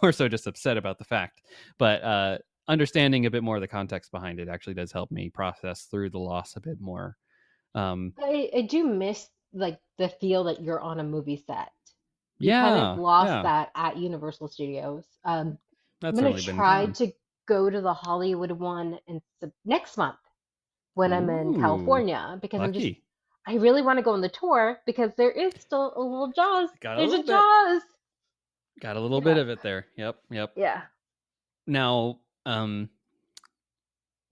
more so just upset about the fact, but understanding a bit more of the context behind it actually does help me process through the loss a bit more. Um, I do miss like the feel that you're on a movie set. You kind of yeah, lost yeah, that at Universal Studios. I'm that's gonna certainly been try gone. to go to the Hollywood one in next month when I'm in Ooh, California because lucky. I really want to go on the tour because there is still a little Jaws. Got a There's little a bit. Jaws. Got a little bit Yeah. of it there. Yep, yep. Yeah. Now,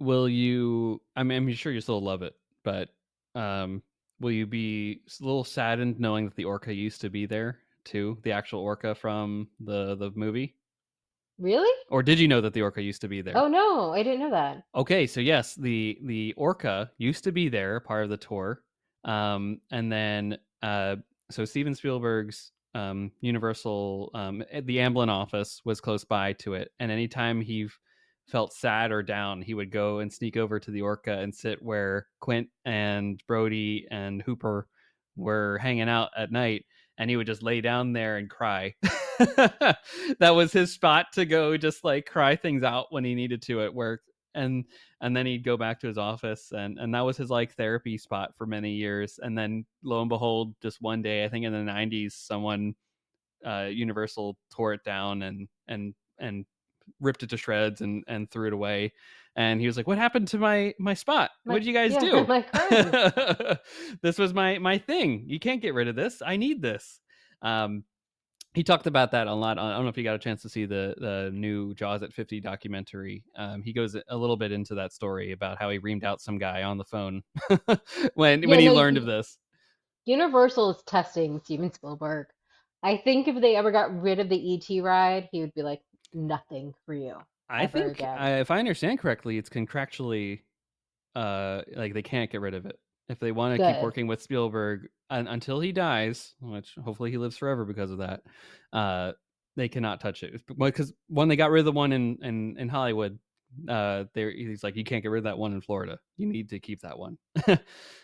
will you? I'm sure you still love it, but um, will you be a little saddened knowing that the orca used to be there too? The actual orca from the movie, Really? or did you know that the orca used to be there? Oh no, I didn't know that. Okay, so yes, the orca used to be there, part of the tour, and then so Steven Spielberg's Universal, the Amblin office was close by to it, and anytime felt sad or down, he would go and sneak over to the orca and sit where Quint and Brody and Hooper were hanging out at night, and he would just lay down there and cry. That was his spot to go, just like cry things out when he needed to at work, and then he'd go back to his office, and that was his like therapy spot for many years. And then lo and behold, just one day, I think in the 90s, someone Universal tore it down and ripped it to shreds and threw it away. And he was like, what happened to my spot? What My did you guys yeah, do? my crying spot. This was my thing. You can't get rid of this. I need this. um he talked about that a lot. I don't know if you got a chance to see the new Jaws at 50 documentary. He goes a little bit into that story about how he reamed out some guy on the phone when Yeah, he no, learned of this. Universal is testing Steven Spielberg. I think if they ever got rid of the ET ride, he would be like, nothing for you I ever think, again. if I understand correctly, it's contractually like they can't get rid of it if they want to keep Good. working with Spielberg until he dies, which hopefully he lives forever because of that. uh they cannot touch it because when they got rid of the one in Hollywood, he's like, you can't get rid of that one in Florida, you need to keep that one.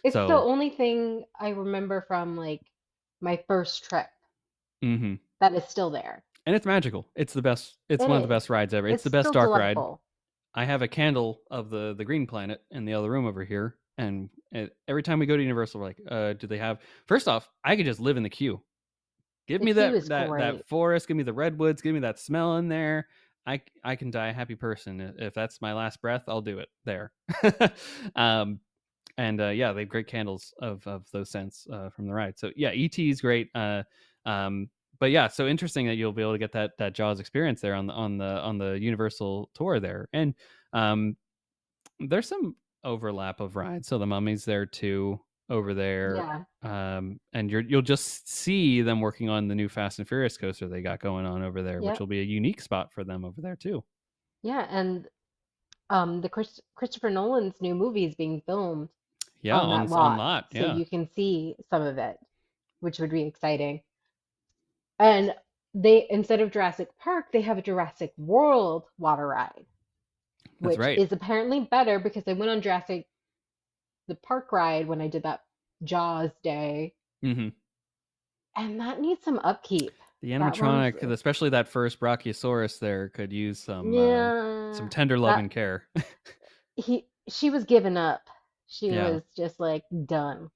It's the So only thing I remember from like my first trip mhm. that is still there. And it's magical. It's the best. It's It one of the is. best rides ever. It's It's the best still dark ride. delightful. I have a candle of the green planet in the other room over here, and every time we go to Universal, we're like, do they have? First off, I could just live in the queue. Give The me queue that is great. forest. Give me the redwoods. Give me that smell in there. I can die a happy person if that's my last breath. I'll do it there. um, and yeah, they have great candles of those scents from the ride. So yeah, ET is great. Um, but yeah, so interesting that you'll be able to get that Jaws experience there on the Universal tour there. And um, there's some overlap of rides. So the Mummy's there too over there. Yeah. And you'll just see them working on the new Fast and Furious coaster they got going on over there, which Yep. will be a unique spot for them over there too. Yeah. And the Christopher Nolan's new movie is being filmed Yeah, on that on lot, lot. so Yeah, you can see some of it, which would be exciting. And they instead of Jurassic Park, they have a Jurassic World water ride, that's which right. is apparently better because I went on Jurassic the park ride when I did that Jaws day, Hmm. and that needs some upkeep. The That one's animatronic, especially that first Brachiosaurus, there could use some yeah. tender love That and care. she was giving up. She Yeah, was just like done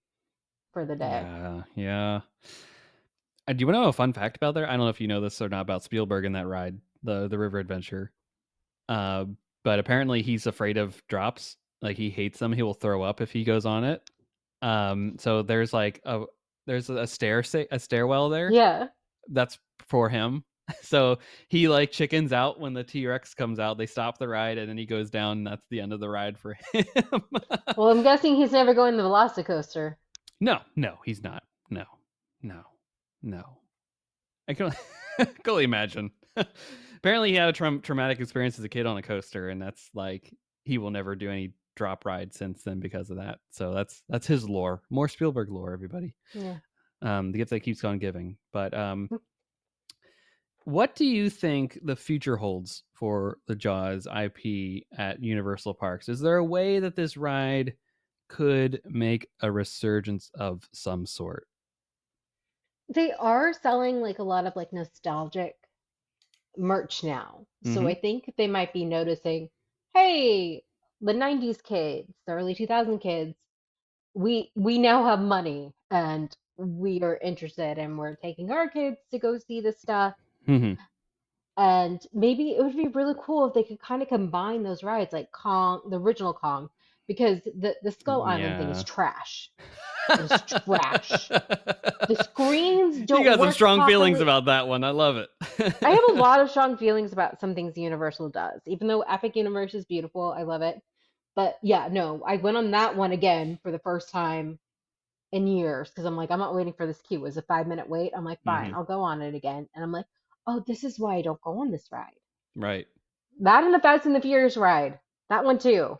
for the day. yeah, yeah. Do you want to know a fun fact about there? I don't know if you know this or not about Spielberg and that ride, the River Adventure. Uh, but apparently he's afraid of drops. Like he hates them. He will throw up if he goes on it. So there's a stairwell there Yeah. that's for him. So he like chickens out when the T-Rex comes out. They stop the ride and then he goes down, and that's the end of the ride for him. Well, I'm guessing he's never going the Velocicoaster. No, no, he's not. No, no, no. I can only, can only imagine. Apparently, he had a traumatic experience as a kid on a coaster, and that's like he will never do any drop ride since then because of that. So that's his lore. More Spielberg lore, everybody. Yeah. The gift that keeps on giving. But what do you think the future holds for the Jaws IP at Universal Parks? Is there a way that this ride could make a resurgence of some sort? They are selling like a lot of like nostalgic merch now. So Mm-hmm. I think they might be noticing, hey, the 90s kids, the early 2000 kids, we now have money and we are interested and we're taking our kids to go see this stuff. Mm-hmm. And maybe it would be really cool if they could kind of combine those rides like Kong, the original Kong, because the Skull Island thing is Yeah. trash. It is trash. The screens You don't got some work strong feelings properly. about that one. I love it. I have a lot of strong feelings about some things Universal does. Even though Epic Universe is beautiful, I love it. But yeah, no, I went on that one again for the first time in years because I'm like, I'm not waiting for this queue. It was a 5 minute wait. I'm like, fine, Mm-hmm. I'll go on it again. And I'm like, oh, this is why I don't go on this ride. Right. That and the Fast and the Furious ride. That one too.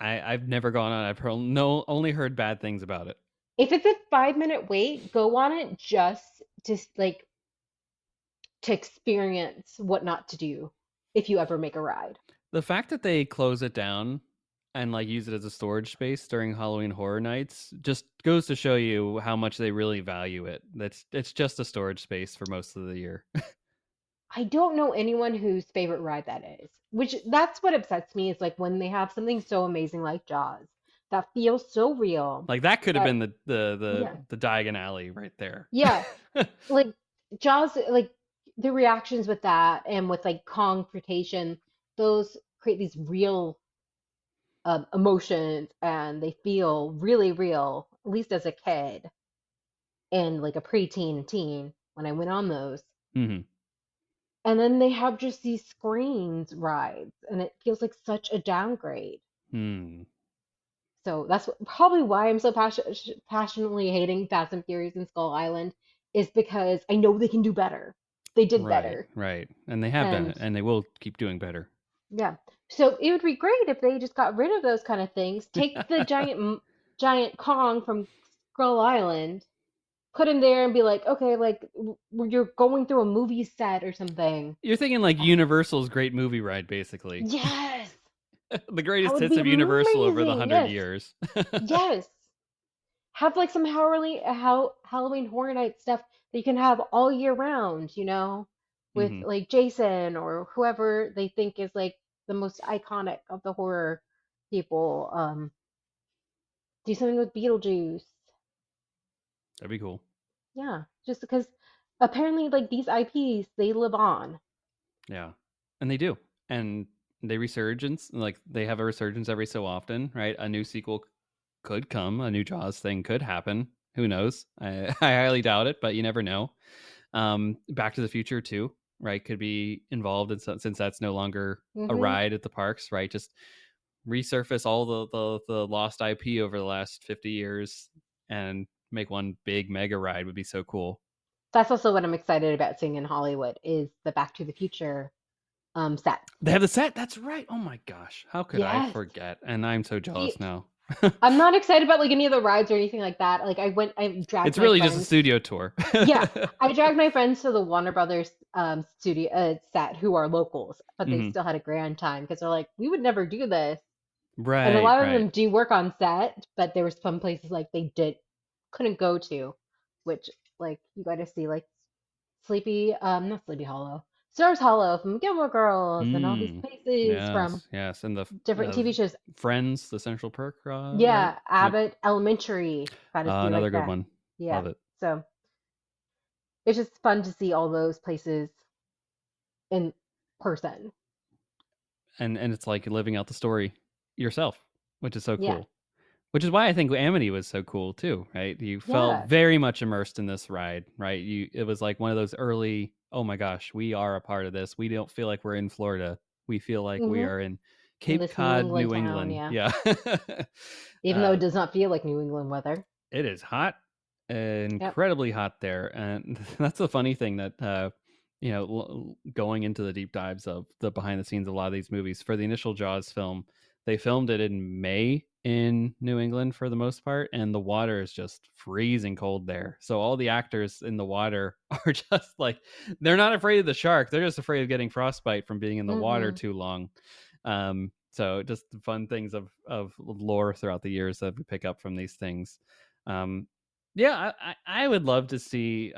I've never gone on. I've heard, no only heard bad things about it. If it's a 5 minute wait, go on it just to like to experience what not to do if you ever make a ride. The fact that they close it down and like use it as a storage space during Halloween Horror Nights just goes to show you how much they really value it. That's it's just a storage space for most of the year. I don't know anyone whose favorite ride that is, which that's what upsets me is like when they have something so amazing like Jaws that feels so real Like that could have that been yeah, the Diagon Alley right there. yeah, like Jaws, like the reactions with that and with like confrontation, those create these real emotions and they feel really real, at least as a kid and like a preteen and teen when I went on those. Mm-hmm. And then they have just these screens rides, and it feels like such a downgrade. Hmm. So that's probably why I'm so passionately hating Fast and Furious and Skull Island, is because I know they can do better. They did Right, better. right. And they have done And it, and they will keep doing better. yeah, so it would be great if they just got rid of those kind of things. Take the giant Kong from Skull Island, put him there, and be like, okay, like you're going through a movie set or something. You're thinking like Universal's great movie ride, basically. Yes, The that greatest would hits be of Universal over the amazing. 100 Yes. years. Yes. Have like some Halloween Horror Night stuff that you can have all year round, with Hmm. like Jason or whoever they think is like the most iconic of the horror people. Do something with Beetlejuice. That'd be cool. Yeah, just because apparently like these IPs, they live on. Yeah. And they do. And they resurgence, like they have a resurgence every so often, right? A new sequel could come, a new Jaws thing could happen. Who knows? I highly doubt it, but you never know. Back to the Future too, right? Could be involved in since that's no longer a Hmm. ride at the parks, right? Just resurface all the lost IP over the last 50 years and make one big mega ride would be so cool. That's also what I'm excited about seeing in Hollywood is the Back to the Future set. They have the set. That's right. Oh my gosh, how could I Yes. forget? And I'm so See, jealous now. I'm not excited about like any of the rides or anything like that. Like I dragged It's my really just a friends. studio tour. Yeah, I dragged my friends to the Warner Brothers studio set who are locals, but they Hmm. still had a grand time because they're like, we would never do this. And a Right, lot of right. them do work on set, but there were some places like they did couldn't go to, which like you got to see like not Sleepy Hollow, Stars Hollow from Gilmore Girls and all these Mm. places from Yes, yes, and different TV shows. Friends, the Central Perk, right? Yeah, Yep. Abbott Elementary, got to see Another like good that. one. Yeah, Love it. so it's just fun to see all those places in person. And it's like living out the story yourself, which is so Yeah, cool. Which is why I think Amity was so cool too, right? You felt yeah. very much immersed in this ride, right? It was like one of those early, oh my gosh, we are a part of this. We don't feel like we're in Florida. We feel like we Hmm. are in In Cape this New Cod, England New town, England. yeah. Yeah. Even though uh, it does not feel like New England weather. it is hot, Yep. incredibly hot there, and that's the funny thing that going into the deep dives of the behind the scenes of a lot of these movies for the initial Jaws film. They filmed it in May in New England for the most part, and the water is just freezing cold there. So all the actors in the water are just like, they're not afraid of the shark. They're just afraid of getting frostbite from being in the water Mm-hmm. too long. So just fun things of lore throughout the years that we pick up from these things. Um, yeah, I would love to see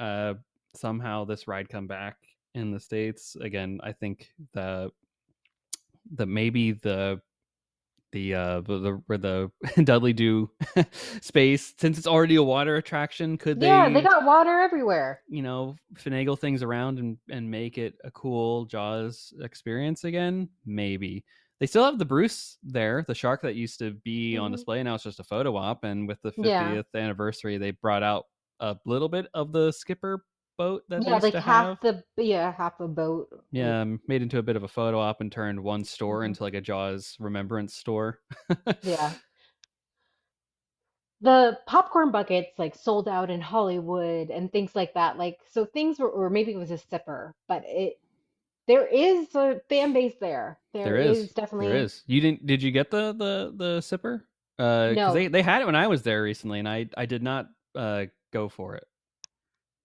somehow this ride come back in the States again. I think the maybe the where the Dudley do space, since it's already a water attraction, could Yeah, they they, got water everywhere. finagle things around and make it a cool Jaws experience again? Maybe. They still have the Bruce there, the shark that used to be on Hmm. display. Now it's just a photo op, and with the Yeah. 50th anniversary, they brought out a little bit of the skipper boat that they Yeah, used like to have. half a boat. Like, Yeah, made into a bit of a photo op and turned one store hmm into like a Jaws remembrance store. yeah. The popcorn buckets like sold out in Hollywood and things like that. Like, so things were, or maybe it was a sipper, but there is a fan base there. There There is. is There definitely is. You didn't did you get the sipper? Cuz no. they had it when I was there recently, and I did not go for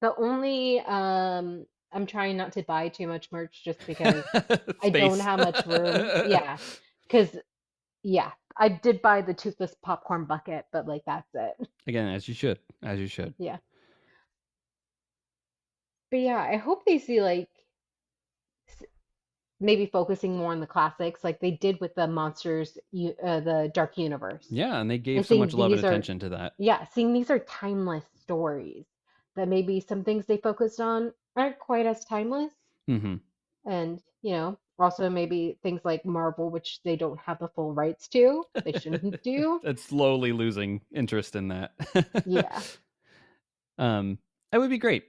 The only I'm trying not to buy too much merch just because it. I don't Space. have much room. Yeah, because yeah, I did buy the toothless popcorn bucket, but like that's it. Again, as you should. As you should. Yeah. But yeah, I hope they see like s- maybe focusing more on the classics like they did with the the Dark Universe. Yeah, and they gave And so seeing much love and these are attention to that. yeah, seeing these are timeless stories that maybe some things they focused on aren't quite as timeless. Mhm. And, also maybe things like Marvel, which they don't have the full rights to, they shouldn't do. It's slowly losing interest in that. Yeah. Um, that would be great.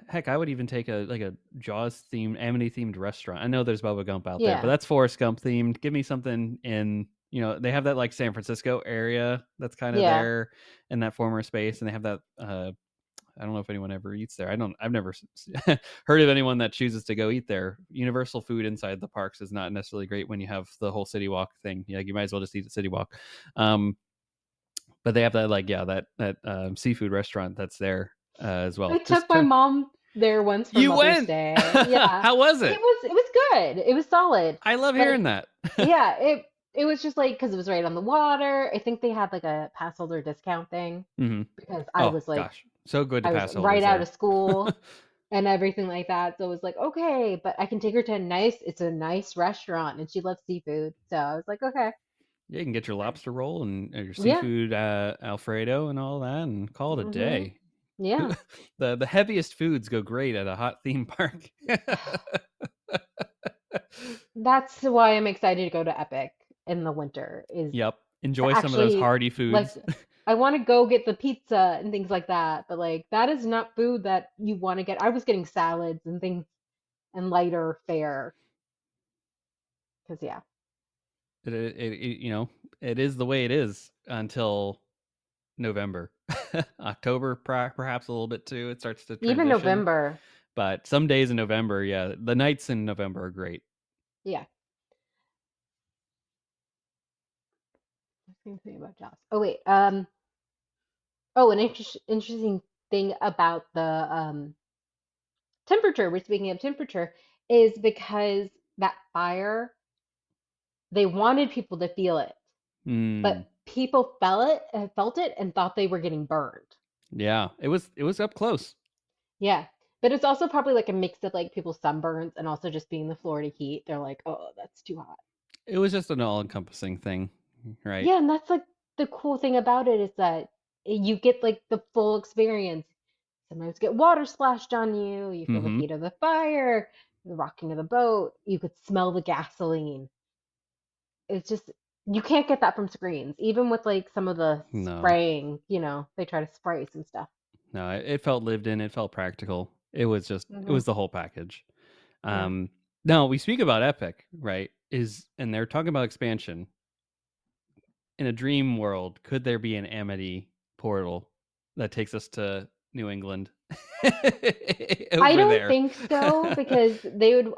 Heck, I would even take a Jaws themed, Amity themed restaurant. I know there's Bubba Gump out there, but Yeah. that's Forrest Gump themed. Give me something in, they have that like San Francisco area that's kind of Yeah. there in that former space, and they have that. I don't know if anyone ever eats there. I've never heard of anyone that chooses to go eat there. Universal food inside the parks is not necessarily great when you have the whole City Walk thing. Yeah, you might as well just eat at City Walk. Um, but they have that like, yeah, that seafood restaurant that's there as I well. took Just my trying. mom there once for You Mother's went. Day. Yeah. How was It it? was good. It was solid. I love hearing Like, that. yeah, it was just like because it was right on the water. I think they had like a pass holder discount thing Hmm. because Oh gosh, so good to I was pass right holders out of there. school and everything like that. So it was like, okay, but I can take her to it's a nice restaurant and she loves seafood. So I was like, okay. Yeah, you can get your lobster roll and your Yeah. seafood Alfredo and all that, and call it a Hmm. day. Yeah. The heaviest foods go great at a hot theme park. That's why I'm excited to go to Epic in the winter is Yep. Enjoy to some of those actually hearty like foods. I want to go get the pizza and things like that, but like that is not food that you want to get. I was getting salads and things and lighter fare because yeah. It is the way it is until November. October, perhaps a little bit too. It starts to Even transition. November. But some days in November, yeah, the nights in November are great. Yeah. I was going to say about Jaws. Oh wait. Oh, an interesting thing about the temperature. We're speaking of temperature is because that fire, they wanted people to feel it, Mm, but people felt it, and thought they were getting burned. yeah, it was up close. Yeah. But it's also probably like a mix of like people's sunburns and also just being the Florida heat. They're like, oh, that's too hot. It was just an all-encompassing thing, right? Yeah, and that's like the cool thing about it is that you get like the full experience. Sometimes get water splashed on you. You feel the Mm-hmm. heat of the fire, the rocking of the boat. You could smell the gasoline. It's just you can't get that from screens. Even with like some of the No, spraying, they try to spray some stuff. no, it felt lived in. It felt practical. It Hmm. was the whole package. Yeah. Um, Now we speak about Epic, right? And they're talking about expansion. In a dream world, could there be an Amity portal that takes us to New England I over don't there? think so because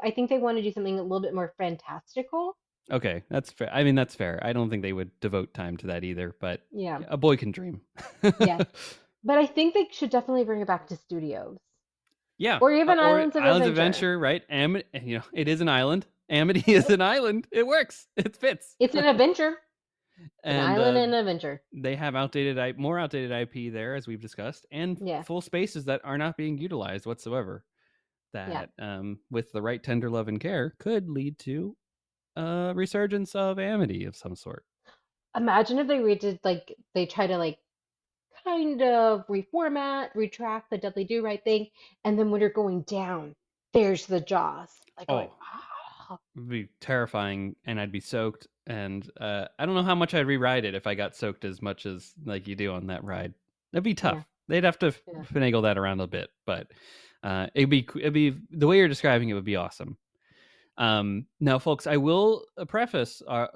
I think they want to do something a little bit more fantastical. Okay, that's fair. I mean, that's fair. I don't think they would devote time to that either, but Yeah. a boy can dream. Yeah. But I think they should definitely bring it back to studios. Yeah, Or even or Islands of Islands of Adventure. Adventure, right? It is an island. Amity is Yep. an island. It works. It fits. It's an adventure. It's an And island and an adventure. they have more outdated IP there, as we've discussed, and Yeah. full spaces that are not being utilized whatsoever. Yeah. That, with the right tender love and care, could lead to a resurgence of Amity of some sort. Imagine if they redid like they try to like kind of reformat, retract the Dudley Do Right thing, and then when you're going down, there's the jaws. Like going, Oh, ah, it would be terrifying, and I'd be soaked. And I don't know how much I'd rewrite it if I got soaked as much as like you do on that ride. That'd be yeah, tough. They'd have to yeah. finagle that around a bit, but it'd be the way you're describing it would be awesome. Now, folks, I will preface. Why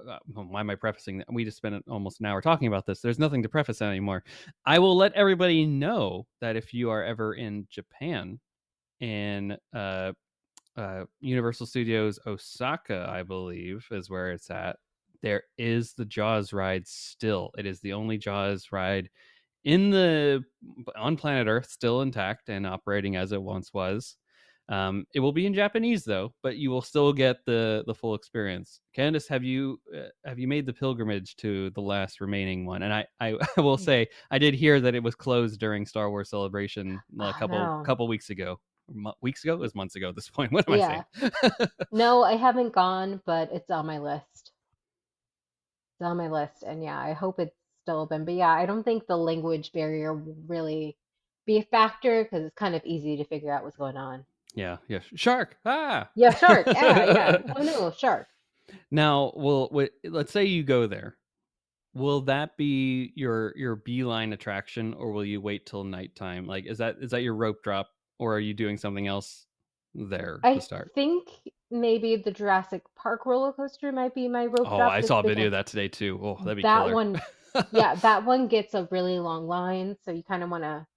am I prefacing that? We just spent almost an hour talking about this. There's nothing to preface anymore. I will let everybody know that if you are ever in Japan, in Universal Studios Osaka, I believe, is where it's at. There is the Jaws ride still. It is the only Jaws ride in the on planet Earth, still intact and operating as it once was. It will be in Japanese though, but you will still get the full experience. Candace, have you made the pilgrimage to the last remaining one? And I will say I did hear that it was closed during Star Wars Celebration a Oh couple no. couple weeks ago. Weeks ago? It was months ago at this point. What am I saying? Yeah. No, I haven't gone, but it's on my list. It's on my list, and yeah, I hope it's still open. But yeah, I don't think the language barrier will really be a factor because it's kind of easy to figure out what's going on. Yeah, yeah. Shark. Ah. Yeah, shark. Yeah, yeah. Oh no, shark. Now, let's say you go there. Will that be your beeline attraction, or will you wait till nighttime? Like, is that your rope drop, or are you doing something else there to I start? think maybe the Jurassic Park roller coaster might be my rope Oh, drop I just saw a video because of that today too. Oh, that'd be that killer. one, yeah, that one gets a really long line, so you kind of want to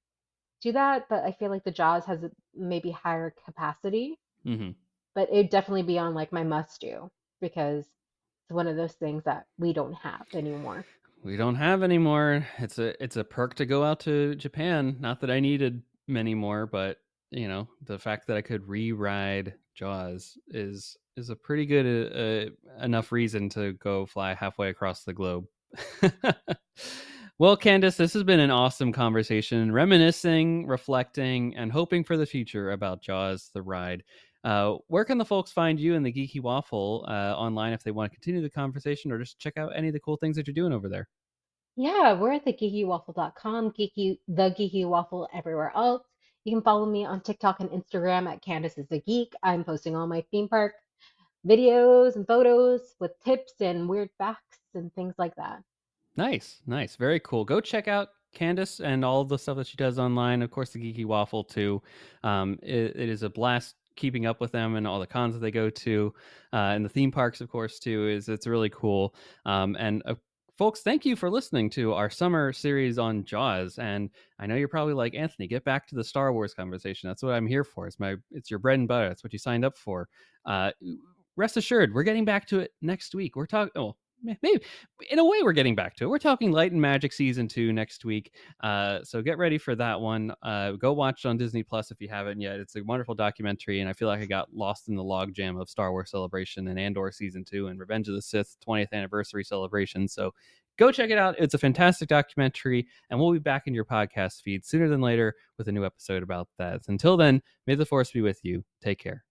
do that. But I feel like the Jaws has a maybe higher capacity, Hmm. but it'd definitely be on like my must do because it's one of those things that we don't have anymore. We don't have any more. It's a perk to go out to Japan. Not that I needed many more, but the fact that I could re-ride Jaws is a pretty good enough reason to go fly halfway across the globe. Well, Candace, this has been an awesome conversation, reminiscing, reflecting, and hoping for the future about Jaws the ride. Where can the folks find you in the Geeky Waffle online if they want to continue the conversation or just check out any of the cool things that you're doing over there? Yeah, we're at the geekywaffle.com, the Geeky Waffle everywhere else. You can follow me on TikTok and Instagram at Candace is a Geek. I'm posting all my theme park videos and photos with tips and weird facts and things like that. Nice, nice, very cool. Go check out Candace and all the stuff that she does online. Of course, the Geeky Waffle too. It is a blast keeping up with them and all the cons that they go to, and the theme parks, of course, too. It's really cool. And folks, thank you for listening to our summer series on Jaws. And I know you're probably like, Anthony, get back to the Star Wars conversation. That's what I'm here for. It's your bread and butter. That's what you signed up for. Uh, Rest assured, we're getting back to it next week. We're talking. Oh, maybe in a way we're getting back to it. We're talking Light and Magic season 2 next week, so get ready for that one. Go watch it on Disney Plus if you haven't yet. It's a wonderful documentary, and I feel like I got lost in the logjam of Star Wars Celebration and Andor season 2 and Revenge of the Sith 20th anniversary celebration. So go check it out. It's a fantastic documentary, and we'll be back in your podcast feed sooner than later with a new episode about that. Until then, may the force be with you. Take care.